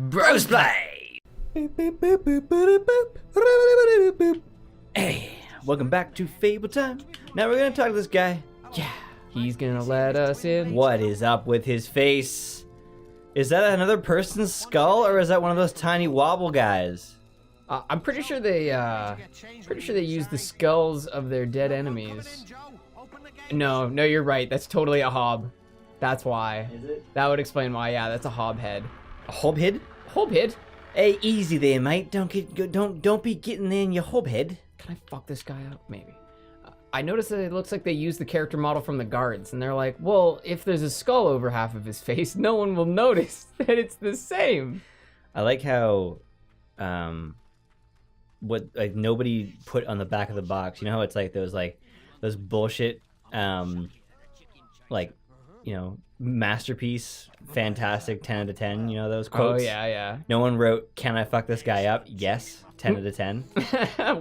Brosplay! Hey, welcome back to Fable time. Now we're gonna talk to this guy. Yeah, he's gonna let us in. What is up with his face? Is that another person's skull, or is that one of those tiny wobble guys? I'm pretty sure they use the skulls of their dead enemies. No, you're right. That's totally a hob. That's why. Is it? That would explain why. Yeah, that's a hob head. A hobhead? Hobhead? Hey, easy there, mate. Don't be getting in your hobhead. Can I fuck this guy up? Maybe. I noticed that it looks like they used the character model from the guards, and they're like, well, if there's a skull over half of his face, no one will notice that it's the same. I like how, what like nobody put on the back of the box. You know how it's like those bullshit, like, you know, masterpiece, fantastic, 10 out of 10. You know those quotes? Oh yeah. No one wrote, "Can I fuck this guy up?" Yes, 10 out of 10.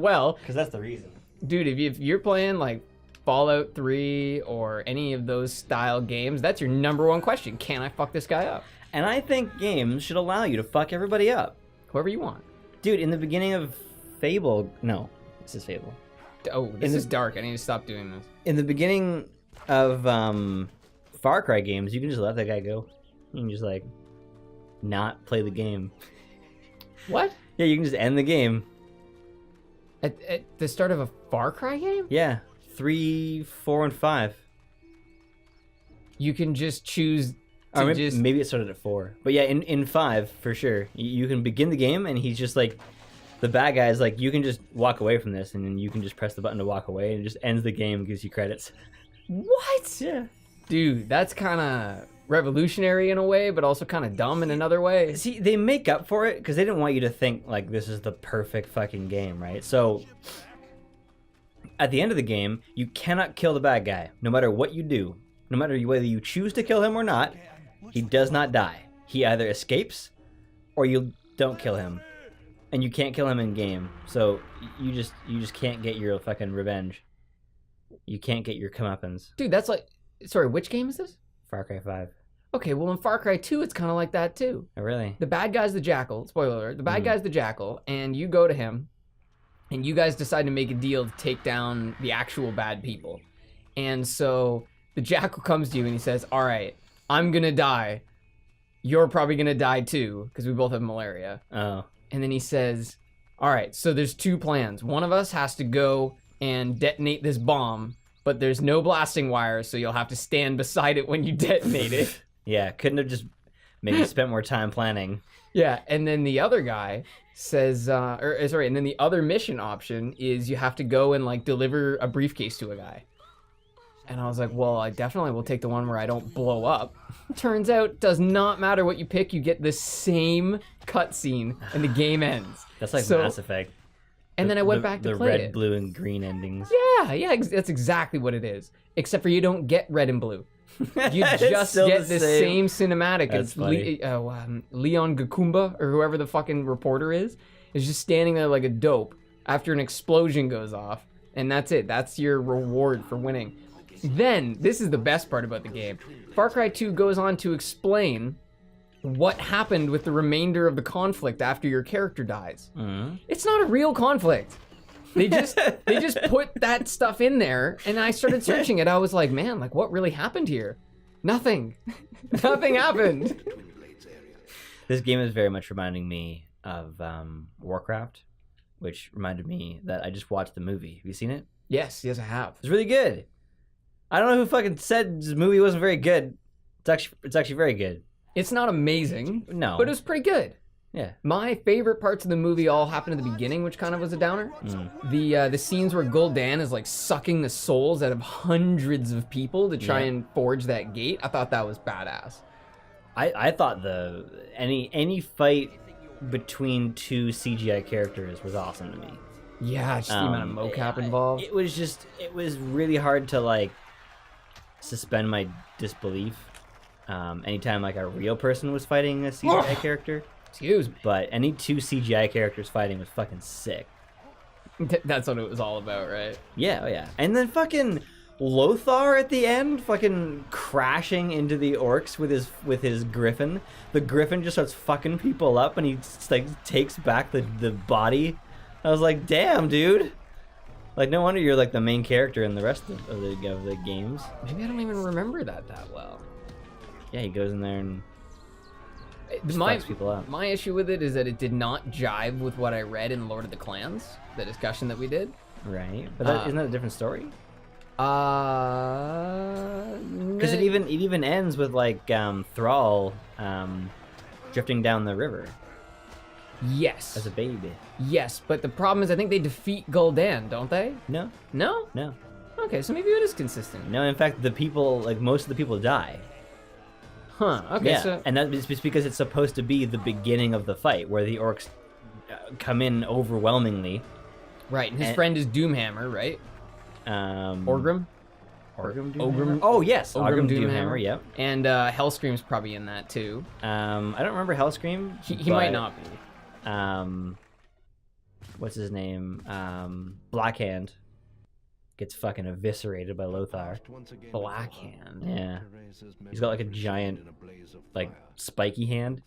Well, because that's the reason. Dude, if you're playing like Fallout 3 or any of those style games, that's your #1 question. Can I fuck this guy up? And I think games should allow you to fuck everybody up. Whoever you want. Dude, in the beginning of Fable, no, this is Fable. Oh, this is dark. I need to stop doing this. In the beginning of Far Cry games, you can just let that guy go. You can just like not play the game. What? Yeah, you can just end the game. At the start of a Far Cry game? Yeah, 3, 4, and 5. You can just choose to Or maybe it started at 4. But yeah, in 5, for sure. You can begin the game, and he's just like, the bad guy is like, you can just walk away from this, and then you can just press the button to walk away, and it just ends the game and gives you credits. What? Yeah. Dude, that's kind of revolutionary in a way, but also kind of dumb in another way. See, they make up for it because they didn't want you to think like this is the perfect fucking game, right? So at the end of the game, you cannot kill the bad guy, no matter what you do. No matter whether you choose to kill him or not, he does not die. He either escapes or you don't kill him. And you can't kill him in game. So you just can't get your fucking revenge. You can't get your comeuppance. Dude, that's like, sorry, which game is this? Far Cry 5. Okay, well in Far Cry 2, it's kind of like that too. Oh, really? The bad guy's the Jackal. Spoiler alert. The bad guy's the Jackal, and you go to him, and you guys decide to make a deal to take down the actual bad people. And so the Jackal comes to you and he says, all right, I'm gonna die. You're probably gonna die too, because we both have malaria. Oh. And then he says, all right, so there's 2 plans. One of us has to go and detonate this bomb, but there's no blasting wire, so you'll have to stand beside it when you detonate it. Yeah, couldn't have just maybe spent more time planning. Yeah, and then the other guy says, and then the other mission option is you have to go and like deliver a briefcase to a guy. And I was like, well, I definitely will take the one where I don't blow up. Turns out, does not matter what you pick, you get the same cutscene and the game ends. That's like Mass Effect. And then I went back to play it. The red, blue, and green endings. Yeah, that's exactly what it is. Except for you don't get red and blue. You just get the same cinematic. That's funny. Leon Gakumba, or whoever the fucking reporter is just standing there like a dope after an explosion goes off. And that's it. That's your reward for winning. Then, this is the best part about the game. Far Cry 2 goes on to explain what happened with the remainder of the conflict after your character dies. Mm-hmm. It's not a real conflict. They just put that stuff in there, and I started searching it. I was like, man, like what really happened here? Nothing. Nothing happened. This game is very much reminding me of Warcraft, which reminded me that I just watched the movie. Have you seen it? Yes, I have. It's really good. I don't know who fucking said this movie wasn't very good. It's actually very good. It's not amazing, no, but it was pretty good. Yeah. My favorite parts of the movie all happened at the beginning, which kind of was a downer. The scenes where Gul'dan is like sucking the souls out of hundreds of people to try and forge that gate. I thought that was badass. I thought any fight between 2 CGI characters was awesome to me. Yeah, just the amount of mocap involved. It was really hard to like suspend my disbelief anytime like a real person was fighting a CGI character. Excuse me. But any 2 CGI characters fighting was fucking sick. That's what it was all about, right? Yeah, oh yeah. And then fucking Lothar at the end, fucking crashing into the orcs with his griffin. The griffin just starts fucking people up, and he like takes back the body. I was like, damn, dude. Like, no wonder you're like the main character in the rest of the games. Maybe I don't even remember that well. Yeah, he goes in there and fucks people up. My issue with it is that it did not jive with what I read in Lord of the Clans, the discussion that we did. Right, but isn't that a different story? Because it even ends with like Thrall drifting down the river. Yes. As a baby. Yes, but the problem is I think they defeat Gul'dan, don't they? No. No? No. Okay, so maybe it is consistent. No, in fact, the people, like most of the people die. Huh, okay, yeah. so... And that's just because it's supposed to be the beginning of the fight, where the orcs come in overwhelmingly. Right, and his friend is Doomhammer, right? Orgrim? Ogrim Doomhammer? Oh, yes. Ogrim Doomhammer, yep. And Hellscream's probably in that, too. I don't remember Hellscream. He might not be. What's his name? Blackhand gets fucking eviscerated by Lothar. Blackhand? Yeah. He's got like a giant, like, spiky hand.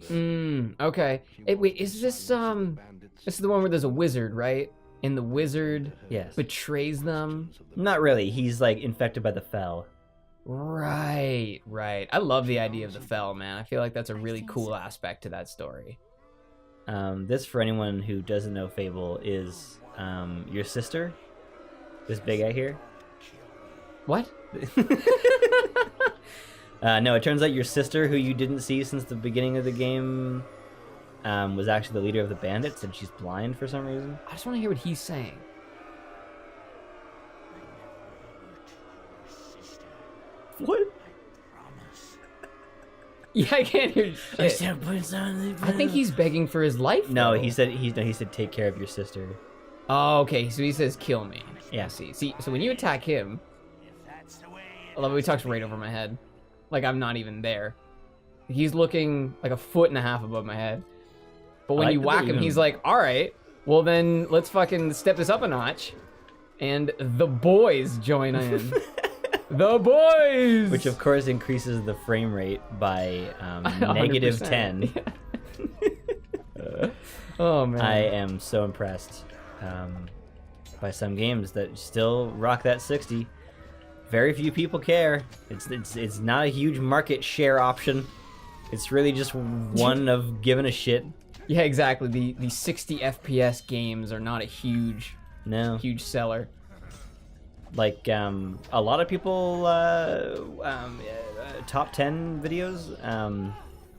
Okay. Wait, is this, this is the one where there's a wizard, right? And the wizard betrays them? Not really. He's, like, infected by the Fel. Right. I love the idea of the Fel, man. I feel like that's a really cool aspect to that story. This, for anyone who doesn't know Fable, is your sister. This big guy here. What? No, it turns out your sister, who you didn't see since the beginning of the game, was actually the leader of the bandits, and she's blind for some reason. I just want to hear what he's saying. What? Yeah, I can't hear shit. I think he's begging for his life. No, though. he said take care of your sister. Oh, okay. So he says kill me. Yeah. See. So when you attack him, I love how he talks right over my head, like I'm not even there. He's looking like 1.5 feet above my head. But when you whack him, he's like, all right, well then let's fucking step this up a notch. And the boys join in. The boys! Which of course increases the frame rate by -10. Oh man. I am so impressed by some games that still rock that 60. Very few people care. It's not a huge market share option. It's really just one of giving a shit. Yeah, exactly. The 60 FPS games are not a huge seller. Like a lot of people top 10 videos,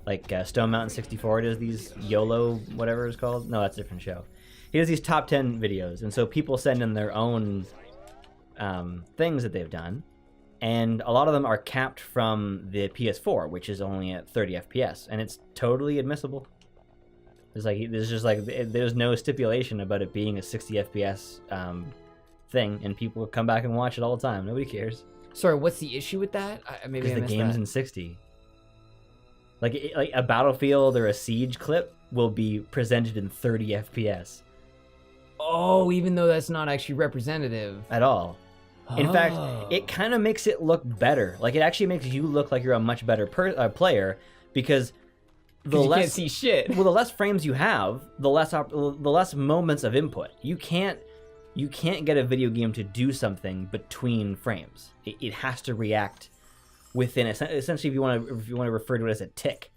like Stone Mountain 64 does these YOLO whatever it's called. No, that's a different show. He does these top 10 videos, and so people send in their own things that they've done, and a lot of them are capped from the PS4, which is only at 30 FPS, and it's totally admissible. There's no stipulation about it being a 60 FPS thing, and people come back and watch it all the time. Nobody cares. Sorry, what's the issue with that? Maybe because the game's in 60. Like a Battlefield or a Siege clip will be presented in 30 FPS. Oh, even though that's not actually representative at all. In fact, it kind of makes it look better. Like, it actually makes you look like you're a much better player, because you can't see shit. Well, the less frames you have, the less moments of input. You can't get a video game to do something between frames. It has to react within. Essentially, if you want to refer to it as a tick,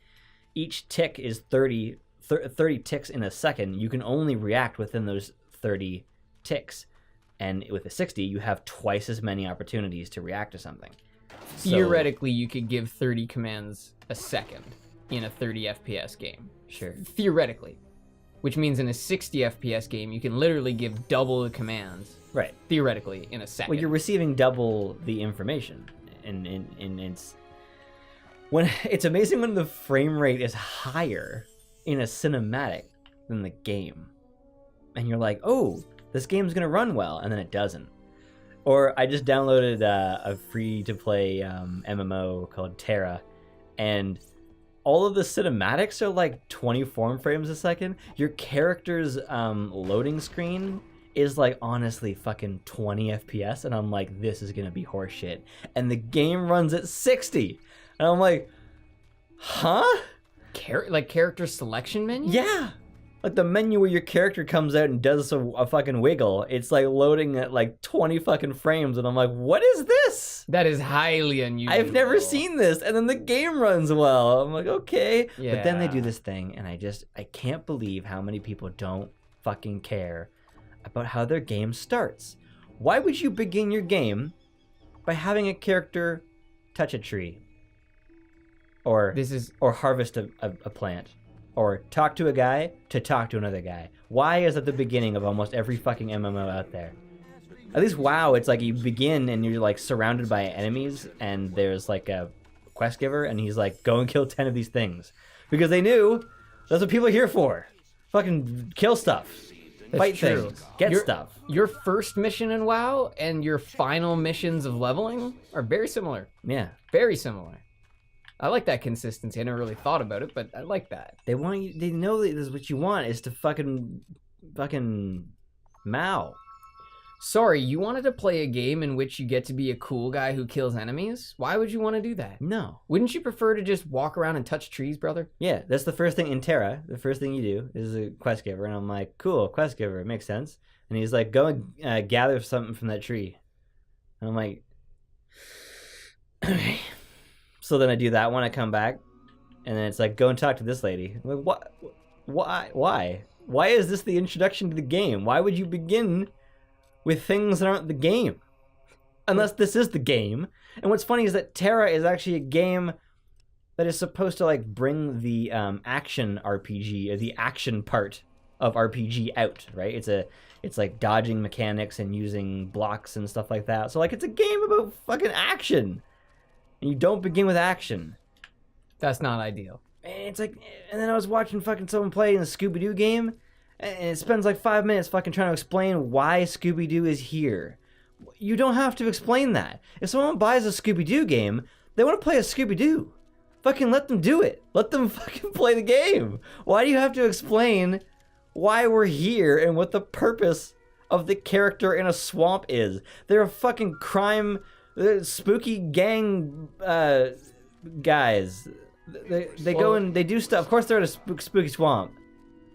each tick is 30 ticks in a second. You can only react within those 30 ticks. And with a 60, you have twice as many opportunities to react to something. Theoretically, you could give 30 commands a second in a 30 FPS game. Sure. Theoretically. Which means in a 60 FPS game, you can literally give double the commands. Right. Theoretically, in a second. Well, you're receiving double the information. And it's amazing when the frame rate is higher in a cinematic than the game. And you're like, oh, this game's gonna run well, and then it doesn't. Or I just downloaded a free-to-play MMO called Terra, and all of the cinematics are like 24 frames a second. Your character's loading screen is like honestly fucking 20 FPS, and I'm like, this is gonna be horseshit. And the game runs at 60, and I'm like, huh? Like character selection menu? Yeah. Like the menu where your character comes out and does a fucking wiggle, it's like loading at like 20 fucking frames, and I'm like, what is this? That is highly unusual. I've never seen this, and then the game runs well. I'm like, okay. Yeah. But then they do this thing, and I can't believe how many people don't fucking care about how their game starts. Why would you begin your game by having a character touch a tree? Or harvest a plant? Or talk to a guy to talk to another guy? Why is that the beginning of almost every fucking MMO out there? At least WoW, it's like you begin and you're like surrounded by enemies, and there's like a quest giver, and he's like, go and kill 10 of these things. Because they knew that's what people are here for. Fucking kill stuff. Fight things. Get stuff. Your first mission in WoW and your final missions of leveling are very similar. Yeah. Very similar. I like that consistency. I never really thought about it, but I like that. They want you. They know that this is what you want is to fucking Mao. Sorry, you wanted to play a game in which you get to be a cool guy who kills enemies? Why would you want to do that? No. Wouldn't you prefer to just walk around and touch trees, brother? Yeah, that's the first thing in Terra. The first thing you do is a quest giver, and I'm like, cool, quest giver, it makes sense. And he's like, go and gather something from that tree. And I'm like, okay. So then I do that one, I come back, and then it's like, go and talk to this lady. I'm like, what? Why? Why is this the introduction to the game? Why would you begin with things that aren't the game? Unless this is the game. And what's funny is that Terra is actually a game that is supposed to like bring the action RPG, or the action part of RPG out, right? It's like dodging mechanics and using blocks and stuff like that. So like it's a game about fucking action. And you don't begin with action. That's not ideal. And it's like, and then I was watching fucking someone play in a Scooby-Doo game, and it spends like 5 minutes fucking trying to explain why Scooby-Doo is here. You don't have to explain that. If someone buys a Scooby-Doo game, they want to play a Scooby-Doo. Fucking let them do it. Let them fucking play the game. Why do you have to explain why we're here and what the purpose of the character in a swamp is? They're a fucking crime... spooky gang guys. They go and they do stuff. Of course, they're in a spooky swamp.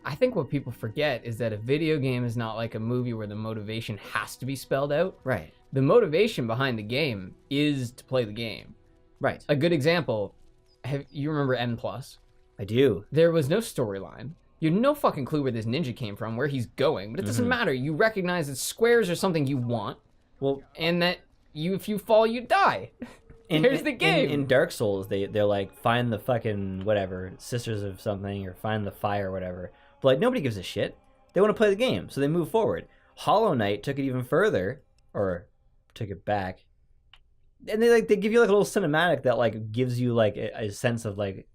I think what people forget is that a video game is not like a movie where the motivation has to be spelled out. Right. The motivation behind the game is to play the game. Right. A good example, you remember N+? I do. There was no storyline. You had no fucking clue where this ninja came from, where he's going, but it doesn't matter. You recognize that squares are something you want, well, and that if you fall, you die. Here's the game. In Dark Souls, they're like, find the fucking whatever, sisters of something, or find the fire or whatever. But like, nobody gives a shit. They want to play the game, so they move forward. Hollow Knight took it even further, or took it back. And they give you like a little cinematic that like gives you like a sense of like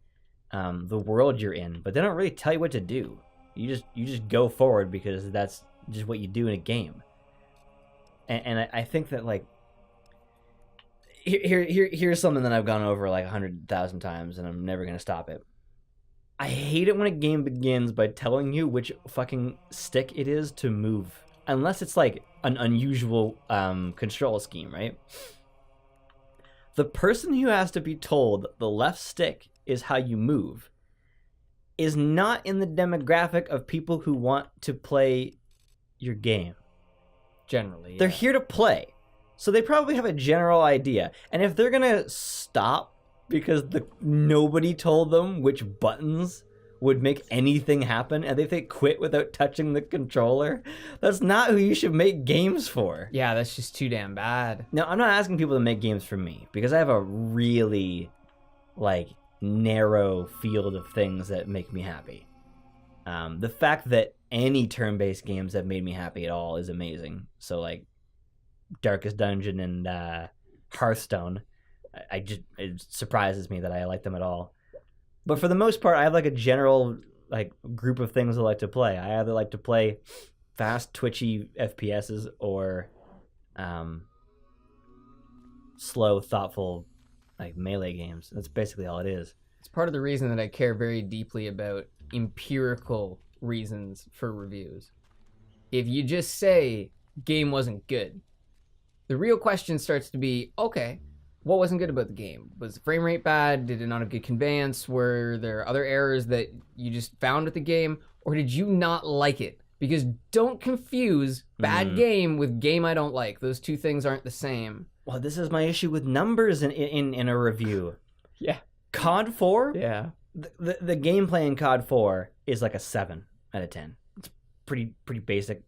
the world you're in, but they don't really tell you what to do. You just go forward because that's just what you do in a game. And I think that like here's something that I've gone over like 100,000 times, and I'm never gonna stop it. I hate it when a game begins by telling you which fucking stick it is to move, unless it's like an unusual control scheme, right? The person who has to be told the left stick is how you move is not in the demographic of people who want to play your game. Generally, yeah. They're here to play. So they probably have a general idea. And if they're going to stop because nobody told them which buttons would make anything happen, and if they quit without touching the controller, that's not who you should make games for. Yeah, that's just too damn bad. Now, I'm not asking people to make games for me, because I have a really, like, narrow field of things that make me happy. The fact that any turn-based games have made me happy at all is amazing. So, like, Darkest Dungeon and Hearthstone, it surprises me that I like them at all. But for the most part, I have like a general like group of things I like to play. I either like to play fast, twitchy FPSs or slow, thoughtful like melee games. That's basically all it is. It's part of the reason that I care very deeply about empirical reasons for reviews. if you just say game wasn't good, the real question starts to be, okay, what wasn't good about the game? Was the frame rate bad? Did it not have good conveyance? Were there other errors that you just found with the game? Or did you not like it? Because don't confuse bad game with game I don't like. Those two things aren't the same. Well, this is my issue with numbers in a review. Yeah. COD 4? Yeah. The gameplay in COD 4 is like a 7 out of 10. It's pretty basic.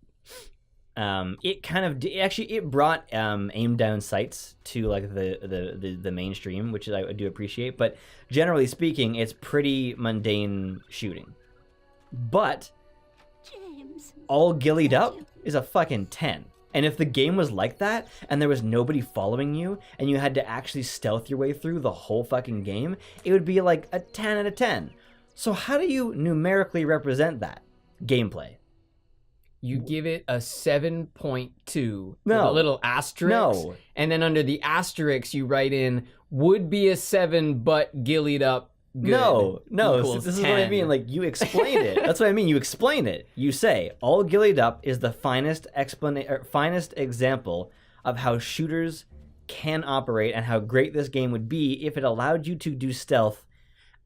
It kind of it brought aim down sights to like the mainstream, which I do appreciate. But generally speaking, it's pretty mundane shooting. But all gillied up is a fucking 10. And if the game was like that, and there was nobody following you, and you had to actually stealth your way through the whole fucking game, it would be like a 10 out of 10. So how do you numerically represent that gameplay? You give it a 7.2 with No. a little asterisk. No. And then under the asterisk, you write in, would be a 7, but gillied up good. No. equals This is what I 10. mean. Like, you explain it. That's what I mean. You explain it. You say, all gillied up is the finest example of how shooters can operate and how great this game would be if it allowed you to do stealth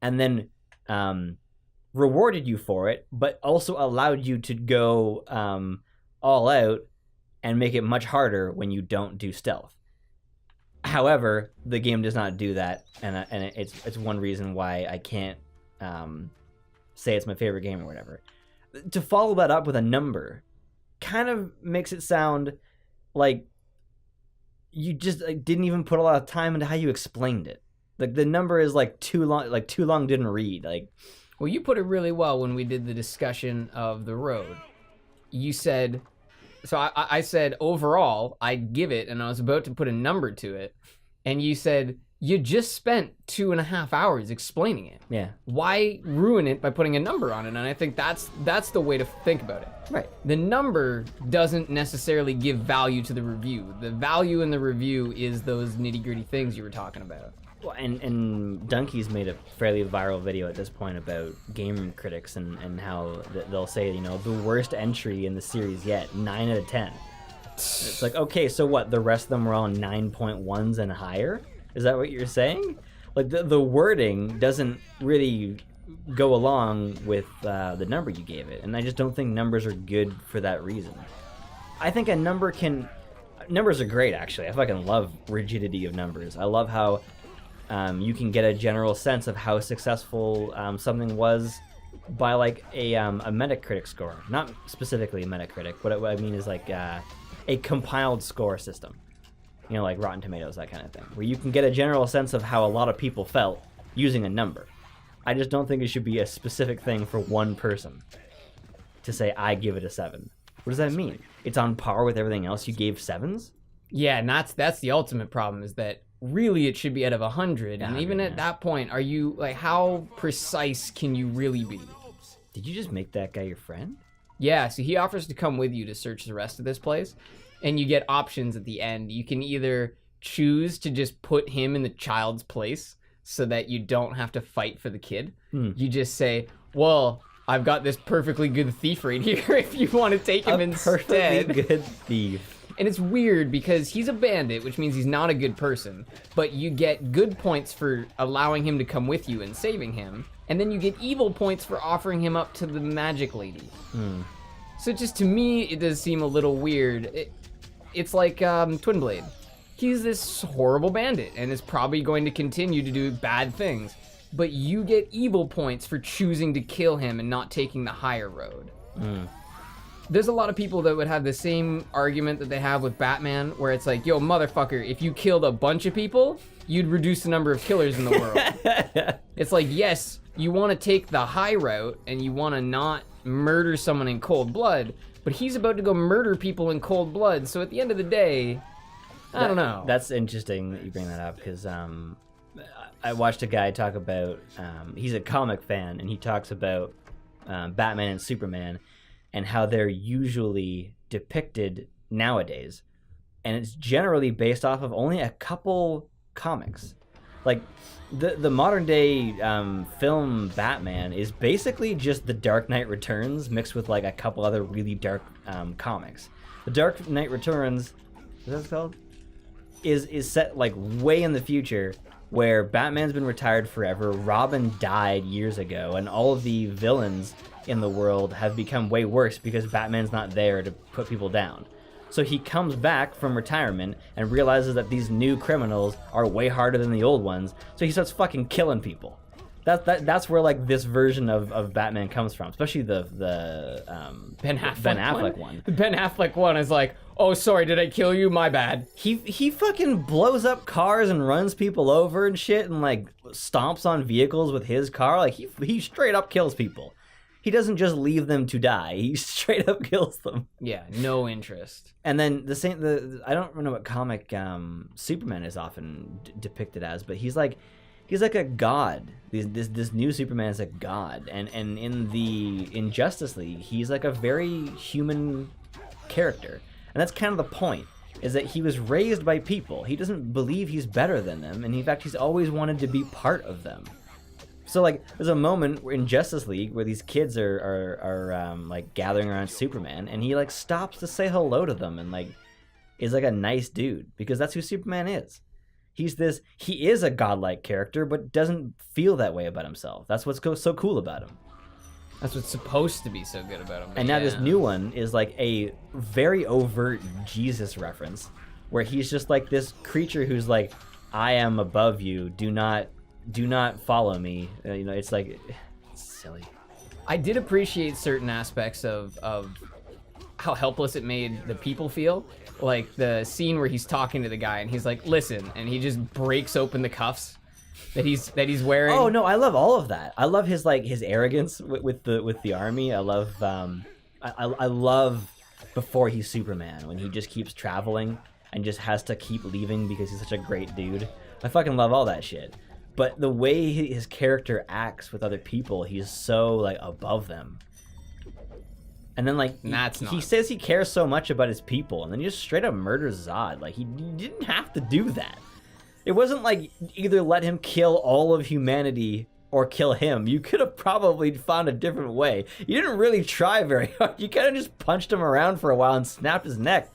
and then rewarded you for it, but also allowed you to go all out and make it much harder when you don't do stealth. However, the game does not do that, and it's one reason why I can't say it's my favorite game or whatever. To follow that up with a number kind of makes it sound like you just didn't even put a lot of time into how you explained it. Like, the number is like too long didn't read. Like, Well, you put it really well when we did the discussion of the road. You said, so I said overall, I'd give it, and I was about to put a number to it. And you said, you just spent 2.5 hours explaining it. yeah, Why ruin it by putting a number on it? And I think that's the way to think about it. right. The number doesn't necessarily give value to the review. The value in the review is those nitty-gritty things you were talking about. Well, and Donkey's made a fairly viral video at this point about game critics and how they'll say, you know, the worst entry in the series yet, 9 out of 10. It's like, okay, so what? The rest of them were all 9.1s and higher? Is that what you're saying? Like, the wording doesn't really go along with the number you gave it, and I just don't think numbers are good for that reason. I think a number can... Numbers are great, actually. I fucking love rigidity of numbers. I love how you can get a general sense of how successful something was by like a Metacritic score. Not specifically a Metacritic. What I mean is like a compiled score system. You know, like Rotten Tomatoes, that kind of thing. Where you can get a general sense of how a lot of people felt using a number. I just don't think it should be a specific thing for one person to say, I give it a 7. What does that mean? It's on par with everything else you gave 7s? Yeah, and that's the ultimate problem, is that really it should be out of 100. Yeah, And I even mean, at yeah. that point, are you, like, how precise can you really be? Did you just make that guy your friend? Yeah, so he offers to come with you to search the rest of this place, and you get options at the end. You can either choose to just put him in the child's place so that you don't have to fight for the kid. You just say, well, I've got this perfectly good thief right here if you want to take him instead. Perfectly good thief. And it's weird because he's a bandit, which means he's not a good person, but you get good points for allowing him to come with you and saving him, and then you get evil points for offering him up to the magic lady. So just to me, it does seem a little weird. It's like Twin Blade. He's this horrible bandit and is probably going to continue to do bad things, but you get evil points for choosing to kill him and not taking the higher road. There's a lot of people that would have the same argument that they have with Batman, where it's like, yo, motherfucker, if you killed a bunch of people, you'd reduce the number of killers in the world. It's like, yes, you want to take the high route and you want to not murder someone in cold blood, but he's about to go murder people in cold blood, so at the end of the day, I don't know. That's interesting that you bring that up, because I watched a guy talk about, he's a comic fan, and he talks about Batman and Superman and how they're usually depicted nowadays. And it's generally based off of only a couple comics. Like the modern day film Batman is basically just the Dark Knight Returns mixed with like a couple other really dark comics. The Dark Knight Returns, is that what it's called? Is set like way in the future, where Batman's been retired forever, Robin died years ago, and all of the villains in the world have become way worse because Batman's not there to put people down. So he comes back from retirement and realizes that these new criminals are way harder than the old ones, so he starts fucking killing people. That's where like this version of Batman comes from, especially the Ben Affleck one. The Ben Affleck one is like, oh, sorry, did I kill you? My bad. He fucking blows up cars and runs people over and shit, and like stomps on vehicles with his car. Like he straight up kills people. He doesn't just leave them to die. He straight up kills them. Yeah, no interest. And then I don't know what comic Superman is often depicted as, but he's like a god. This new Superman is a god, and in Justice League, he's like a very human character, and that's kind of the point. Is that he was raised by people. He doesn't believe he's better than them, and in fact, he's always wanted to be part of them. So like, there's a moment in Justice League where these kids are like gathering around Superman, and he like stops to say hello to them, and like is like a nice dude because that's who Superman is. He is a godlike character, but doesn't feel that way about himself. That's what's so cool about him. That's what's supposed to be so good about him. And now this new one is like a very overt Jesus reference, where he's just like this creature who's like, I am above you. Do not follow me. It's like, it's silly. I did appreciate certain aspects of how helpless it made the people feel. Like the scene where he's talking to the guy and he's like, listen, and he just breaks open the cuffs that he's wearing. Oh no, I love all of that. I love his arrogance with the army. I love I love before he's Superman, when he just keeps traveling and just has to keep leaving because he's such a great dude. I fucking love all that shit. But the way his character acts with other people, he's so like above them. And then like he says he cares so much about his people, and then he just straight up murders Zod. Like he didn't have to do that. It wasn't like either let him kill all of humanity or kill him. You could have probably found a different way. You didn't really try very hard. You kind of just punched him around for a while and snapped his neck.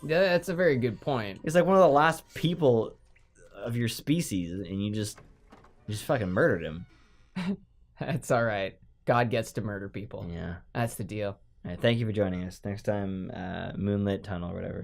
Yeah, that's a very good point. He's like one of the last people of your species, and you just fucking murdered him. That's all right. God gets to murder people. Yeah. That's the deal. All right, thank you for joining us. Next time, Moonlit Tunnel or whatever.